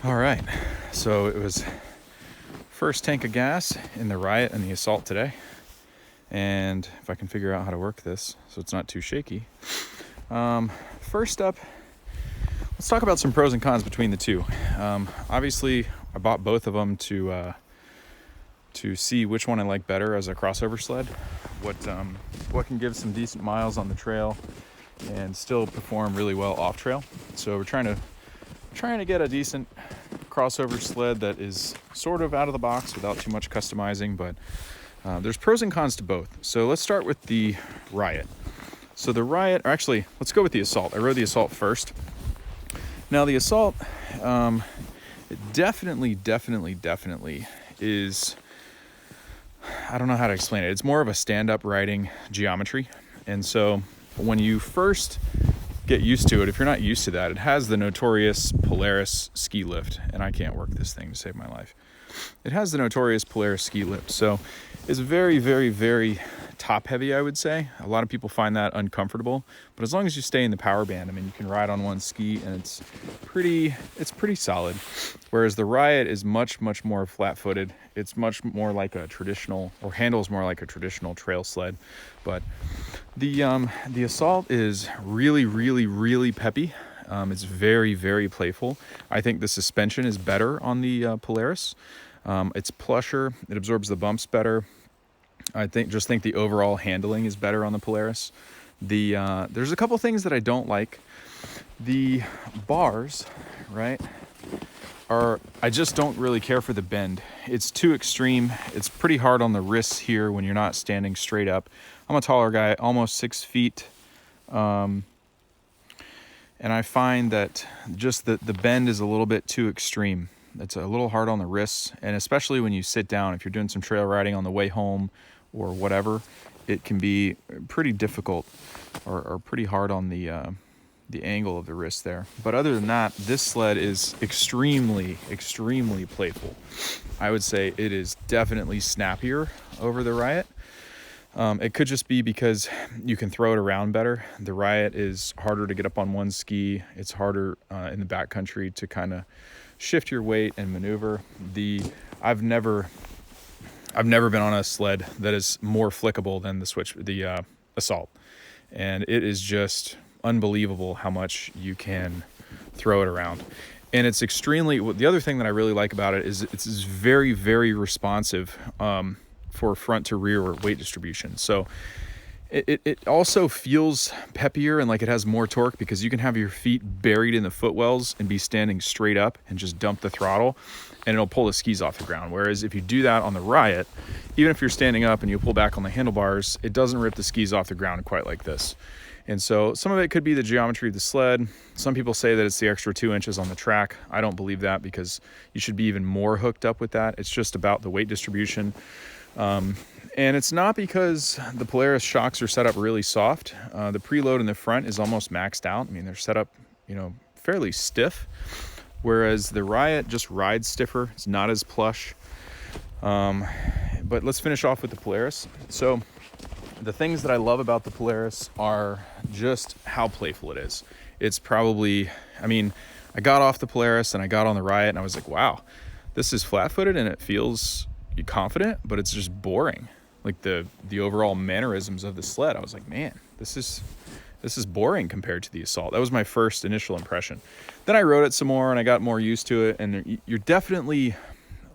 All right, so it was first tank of gas in the Riot and the Assault today. And if I can figure out how to work this so it's not too shaky. First up, let's talk about some pros and cons between the two. Obviously, I bought both of them to see which one I like better as a crossover sled. What can give some decent miles on the trail and still perform really well off trail. So we're trying to get a decent crossover sled that is sort of out of the box without too much customizing, but there's pros and cons to both. So let's start with the Riot. So the Riot, or actually, let's go with the Assault. I rode the Assault first. Now the Assault, it definitely is, I don't know how to explain it. It's more of a stand-up riding geometry. And so when you first get used to it, if you're not used to that, it has the notorious Polaris ski lift. And I can't work this thing to save my life. It has the notorious Polaris ski lift. So it's very top heavy, I would say. A lot of people find that uncomfortable, but as long as you stay in the power band, I mean, you can ride on one ski and it's pretty solid. Whereas the Riot is much more flat-footed. It's much more like a traditional, or handles more like a traditional trail sled. But the Assault is really peppy. It's very playful. I think the suspension is better on the Polaris. It's plusher. It absorbs the bumps better. I think the overall handling is better on the Polaris. There's a couple things that I don't like. The bars, right, I just don't really care for the bend. It's too extreme. It's pretty hard on the wrists here when you're not standing straight up. I'm a taller guy, almost 6 feet. And I find that just the bend is a little bit too extreme. It's a little hard on the wrists, and especially when you sit down, if you're doing some trail riding on the way home or whatever, it can be pretty difficult or pretty hard on the angle of the wrist there. But other than that, this sled is extremely playful. I would say it is definitely snappier over the Riot. It could just be because you can throw it around better. The Riot is harder to get up on one ski. It's harder in the backcountry to kind of shift your weight and maneuver. I've never been on a sled that is more flickable than the Assault, and it is just unbelievable how much you can throw it around. And it's the other thing that I really like about it is it's very responsive for front to rear weight distribution. So it also feels peppier and like it has more torque because you can have your feet buried in the footwells and be standing straight up and just dump the throttle and it'll pull the skis off the ground. Whereas if you do that on the Riot, even if you're standing up and you pull back on the handlebars, it doesn't rip the skis off the ground quite like this. And so some of it could be the geometry of the sled. Some people say that it's the extra 2 inches on the track. I don't believe that because you should be even more hooked up with that. It's just about the weight distribution. And it's not because the Polaris shocks are set up really soft. The preload in the front is almost maxed out. I mean, they're set up, fairly stiff, whereas the Riot just rides stiffer. It's not as plush. But let's finish off with the Polaris. So the things that I love about the Polaris are just how playful it is. It's probably, I got off the Polaris and I got on the Riot and I was like, wow, this is flat-footed and it feels confident, but it's just boring. Like the overall mannerisms of the sled, I was like, man, this is boring compared to the Assault. That was my first initial impression. Then I rode it some more and I got more used to it, and you're definitely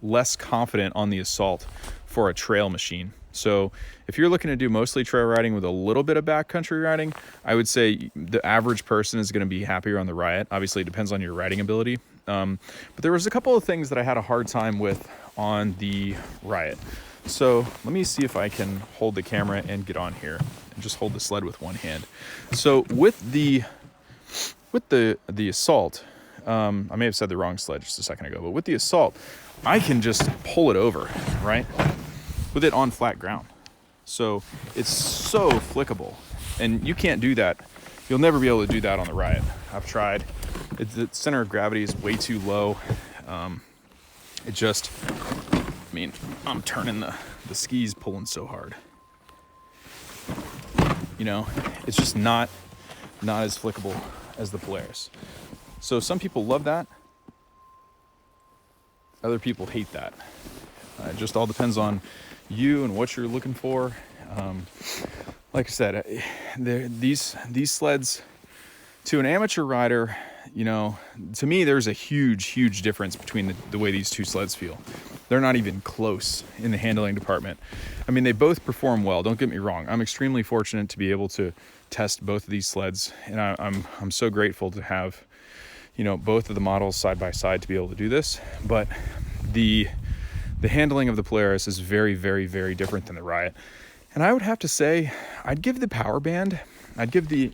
less confident on the Assault for a trail machine. So if you're looking to do mostly trail riding with a little bit of backcountry riding, I would say the average person is going to be happier on the Riot. Obviously, it depends on your riding ability. But there was a couple of things that I had a hard time with on the Riot. So let me see if I can hold the camera and get on here and just hold the sled with one hand. So with the Assault, I may have said the wrong sled just a second ago, but with the Assault, I can just pull it over, right? With it on flat ground. So it's so flickable, and you can't do that. You'll never be able to do that on the Riot. I've tried. The center of gravity is way too low. I'm turning the skis pulling so hard. It's just not as flickable as the Polaris. So some people love that. Other people hate that. It just all depends on you and what you're looking for. Like I said, these sleds, to an amateur rider, you know, to me, there's a huge difference between the way these two sleds feel. They're not even close in the handling department. I mean, they both perform well, don't get me wrong. I'm extremely fortunate to be able to test both of these sleds, and I'm so grateful to have, you know, both of the models side by side to be able to do this. But the handling of the Polaris is very different than the Riot. And I would have to say, I'd give the power band, I'd give the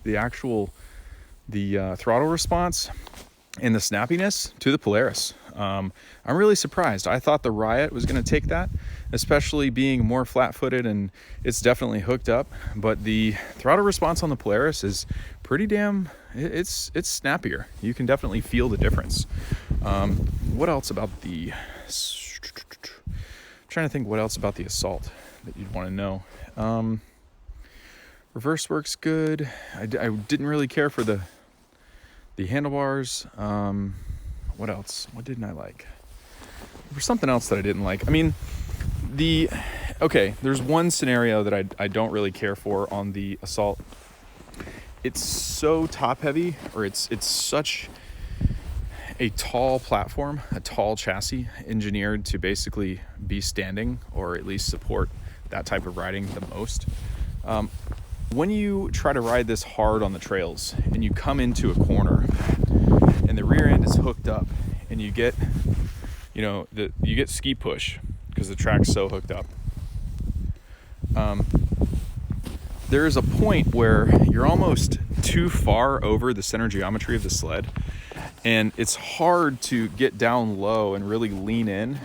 throttle response and the snappiness to the Polaris. I'm really surprised. I thought the Riot was going to take that, especially being more flat-footed, and it's definitely hooked up. But the throttle response on the Polaris is pretty damn, it's snappier. You can definitely feel the difference. What else about the, I'm trying to think what else about the Assault that you'd want to know. Reverse works good. I didn't really care for the handlebars. What else? What didn't I like? There was something else that I didn't like. I mean, there's one scenario that I don't really care for on the Assault. It's so top heavy, or it's such a tall platform, a tall chassis engineered to basically be standing, or at least support that type of riding the most. When you try to ride this hard on the trails and you come into a corner and the rear end is hooked up and you get, you know, you get ski push because the track's so hooked up. There is a point where you're almost too far over the center geometry of the sled, and it's hard to get down low and really lean in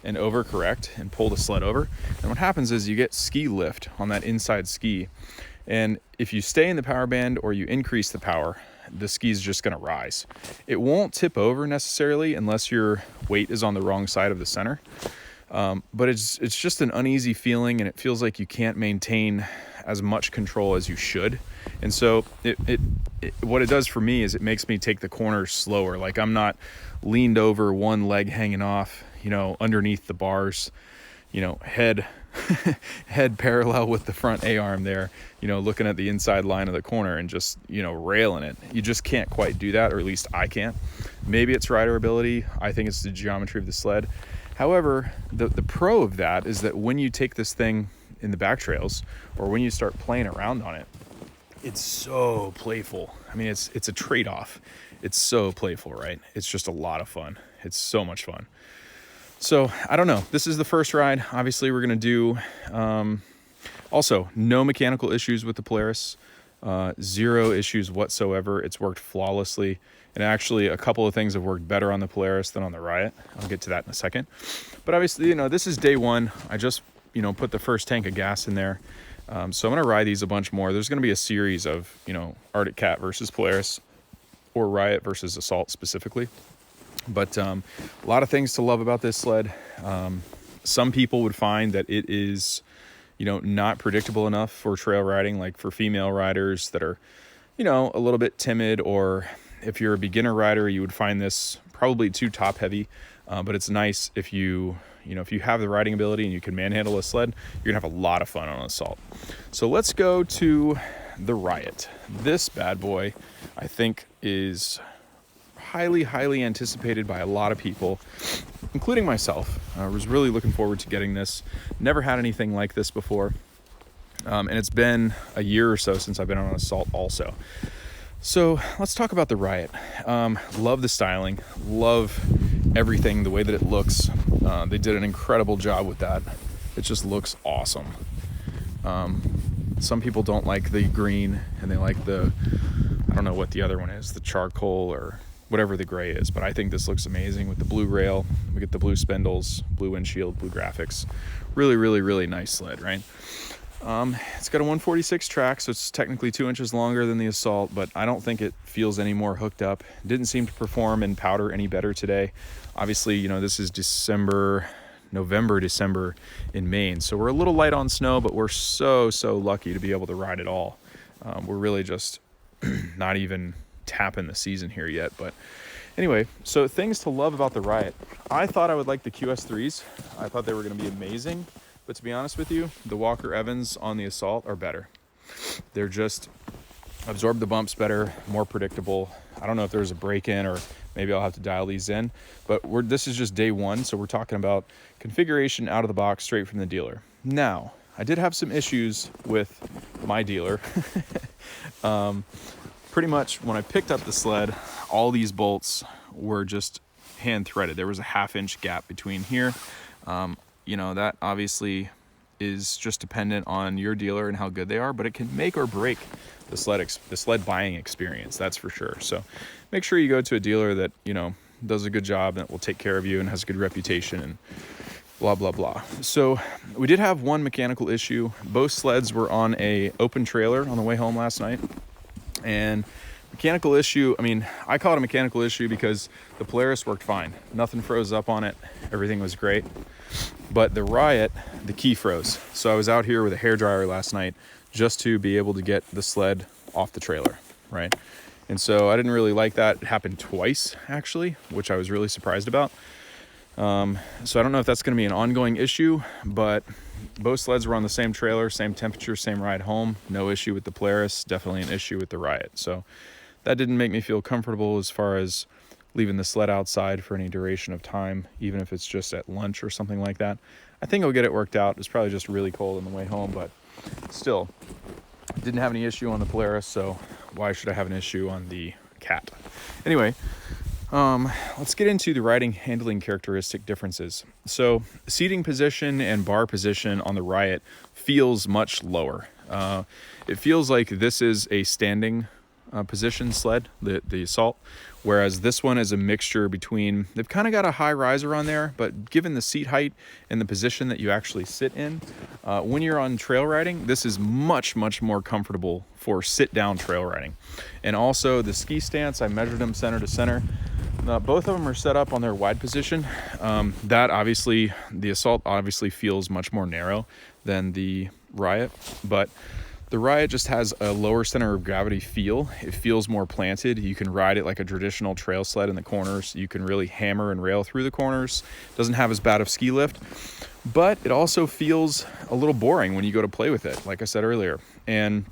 and overcorrect and pull the sled over. And what happens is you get ski lift on that inside ski, and if you stay in the power band or you increase the power, the ski is just going to rise. It won't tip over necessarily unless your weight is on the wrong side of the center, but it's just an uneasy feeling, and it feels like you can't maintain as much control as you should. And so what it does for me is it makes me take the corners slower. Like, I'm not leaned over, one leg hanging off, you know, underneath the bars, you know, head parallel with the front A-arm there, you know, looking at the inside line of the corner and just, you know, railing it. You just can't quite do that, or at least I can't. Maybe it's rider ability. I think it's the geometry of the sled. However, the pro of that is that when you take this thing in the back trails, or when you start playing around on it, it's so playful. I mean, it's a trade-off. It's so playful, right? It's just a lot of fun. It's so much fun. So I don't know. This is the first ride. Obviously, we're going to do, also, no mechanical issues with the Polaris. 0 issues whatsoever. It's worked flawlessly. And actually, a couple of things have worked better on the Polaris than on the Riot. I'll get to that in a second. But obviously, you know, this is day one. I just, you know, put the first tank of gas in there. So I'm going to ride these a bunch more. There's going to be a series of, you know, Arctic Cat versus Polaris, or Riot versus Assault specifically. But a lot of things to love about this sled. Some people would find that it is, you know, not predictable enough for trail riding, like for female riders that are, you know, a little bit timid, or if you're a beginner rider, you would find this probably too top heavy. But it's nice if you have the riding ability and you can manhandle a sled, you're gonna have a lot of fun on Assault. So let's go to the Riot. This bad boy, I think, is highly anticipated by a lot of people, including myself. I was really looking forward to getting this. Never had anything like this before. And it's been a year or so since I've been on Assault also. So let's talk about the Riot. Love the styling, love everything, the way that it looks. They did an incredible job with that. It just looks awesome. Some people don't like the green, and they like I don't know what the other one is, the charcoal or whatever the gray is, but I think this looks amazing with the blue rail. We get the blue spindles, blue windshield, blue graphics. Really nice sled, right? It's got a 146 track, so it's technically 2 inches longer than the Assault, but I don't think it feels any more hooked up. Didn't seem to perform in powder any better today. Obviously, you know, this is November, December in Maine, so we're a little light on snow, but we're so lucky to be able to ride it all. We're really just not even tapping the season here yet. But anyway, so things to love about the Riot. I thought I would like the QS3s. I thought they were going to be amazing. But to be honest with you, the Walker Evans on the Assault are better. They're just absorb the bumps better, more predictable. I don't know if there's a break-in, or maybe I'll have to dial these in. But this is just day one, so we're talking about configuration out of the box, straight from the dealer. Now, I did have some issues with my dealer. Pretty much when I picked up the sled, all these bolts were just hand threaded. There was a 1/2 inch gap between here. You know, that obviously is just dependent on your dealer and how good they are, but it can make or break the sled buying experience, that's for sure. So make sure you go to a dealer that, you know, does a good job and that will take care of you and has a good reputation and blah, blah, blah. So we did have one mechanical issue. Both sleds were on a open trailer on the way home last night. And mechanical issue, I mean, I call it a mechanical issue because the Polaris worked fine. Nothing froze up on it. Everything was great. But the Riot, the key froze. So I was out here with a hairdryer last night just to be able to get the sled off the trailer, right? And so I didn't really like that. It happened twice, actually, which I was really surprised about. So I don't know if that's going to be an ongoing issue, but both sleds were on the same trailer, same temperature, same ride home. No issue with the Polaris, definitely an issue with the Riot. So that didn't make me feel comfortable as far as leaving the sled outside for any duration of time, even if it's just at lunch or something like that. I think I'll get it worked out. It's probably just really cold on the way home, but still, didn't have any issue on the Polaris, so why should I have an issue on the Cat? Anyway, let's get into the riding handling characteristic differences. So seating position and bar position on the Riot feels much lower. It feels like this is a standing position sled, the Assault, whereas this one is a mixture between, they've kind of got a high riser on there, but given the seat height and the position that you actually sit in, when you're on trail riding, this is much, much more comfortable for sit down trail riding. And also the ski stance, I measured them center to center. Both of them are set up on their wide position. That obviously, the Assault obviously feels much more narrow than the Riot, but the Riot just has a lower center of gravity feel. It feels more planted. You can ride it like a traditional trail sled in the corners. You can really hammer and rail through the corners. Doesn't have as bad of ski lift, but it also feels a little boring when you go to play with it, like I said earlier. And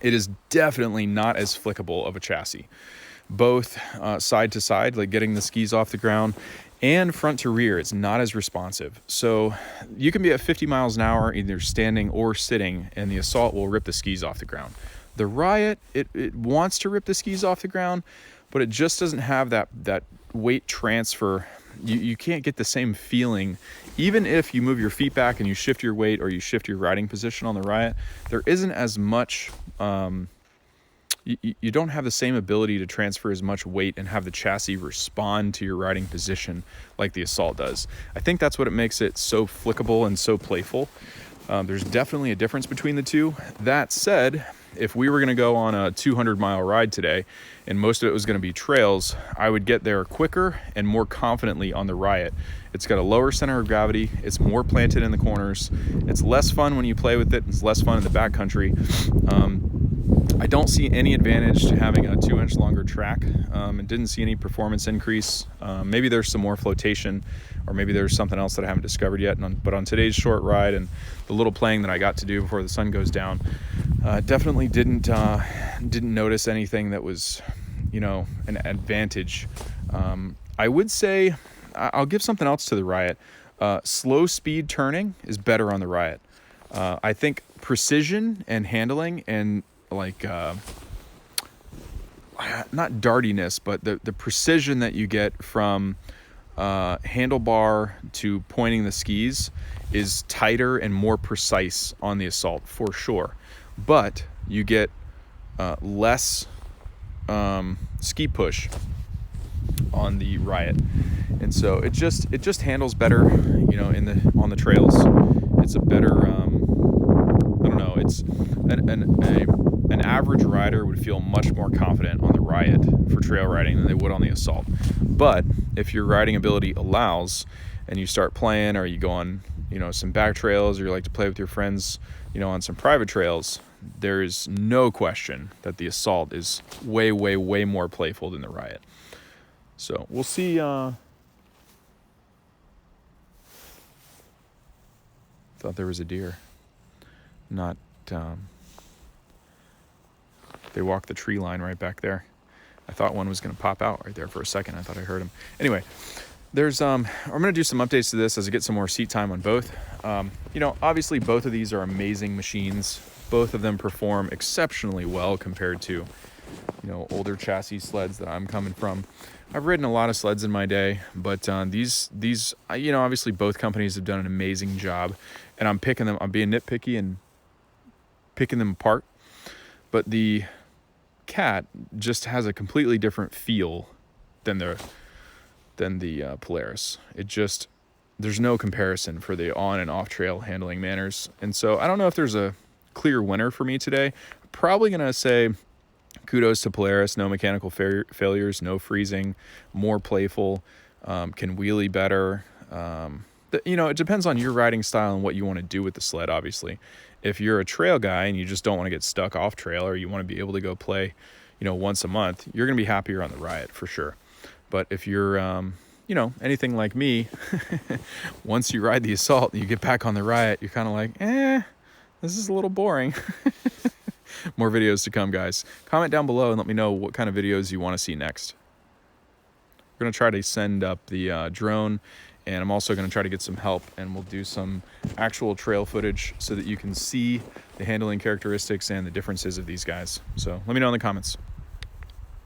it is definitely not as flickable of a chassis. Both side to side, like getting the skis off the ground, and front to rear, it's not as responsive. So you can be at 50 miles an hour either standing or sitting, and the Assault will rip the skis off the ground. The Riot, it wants to rip the skis off the ground, but it just doesn't have that weight transfer. You can't get the same feeling. Even if you move your feet back and you shift your weight or you shift your riding position on the Riot, there isn't as much, you don't have the same ability to transfer as much weight and have the chassis respond to your riding position like the Assault does. I think that's what it makes it so flickable and so playful. There's definitely a difference between the two. That said, if we were going to go on a 200-mile ride today and most of it was going to be trails, I would get there quicker and more confidently on the Riot. It's got a lower center of gravity. It's more planted in the corners. It's less fun when you play with it. It's less fun in the backcountry. I don't see any advantage to having a 2-inch longer track. And didn't see any performance increase. Maybe there's some more flotation, or maybe there's something else that I haven't discovered yet. But on today's short ride and the little playing that I got to do before the sun goes down, definitely didn't notice anything that was, you know, an advantage. I would say I'll give something else to the Riot. Slow speed turning is better on the Riot. I think precision and handling and like not dardiness, but the precision that you get from handlebar to pointing the skis is tighter and more precise on the Assault for sure. But you get less ski push on the Riot, and so it just handles better, you know, on the trails. It's a better I don't know, it's an average rider would feel much more confident on the Riot for trail riding than they would on the Assault. But if your riding ability allows and you start playing, or you go on, you know, some back trails, or you like to play with your friends, you know, on some private trails, there is no question that the Assault is way, way, way more playful than the Riot. So we'll see. Thought there was a deer. Not. They walk the tree line right back there. I thought one was going to pop out right there for a second. I thought I heard him. Anyway, there's I'm going to do some updates to this as I get some more seat time on both. Obviously both of these are amazing machines. Both of them perform exceptionally well compared to, older chassis sleds that I'm coming from. I've ridden a lot of sleds in my day, but these obviously both companies have done an amazing job, and I'm being nitpicky and picking them apart. But the Cat just has a completely different feel than the Polaris. There's no comparison for the on and off trail handling manners. And so I don't know if there's a clear winner for me today. I'm probably going to say kudos to Polaris. No mechanical failures, no freezing, more playful, can wheelie better. It depends on your riding style and what you want to do with the sled, obviously. If you're a trail guy and you just don't want to get stuck off trail, or you want to be able to go play, once a month, you're going to be happier on the Riot for sure. But if you're, anything like me, once you ride the Assault and you get back on the Riot, you're kind of like, this is a little boring. More videos to come, guys. Comment down below and let me know what kind of videos you want to see next. We're going to try to send up the drone, and I'm also going to try to get some help, and we'll do some actual trail footage so that you can see the handling characteristics and the differences of these guys. So let me know in the comments.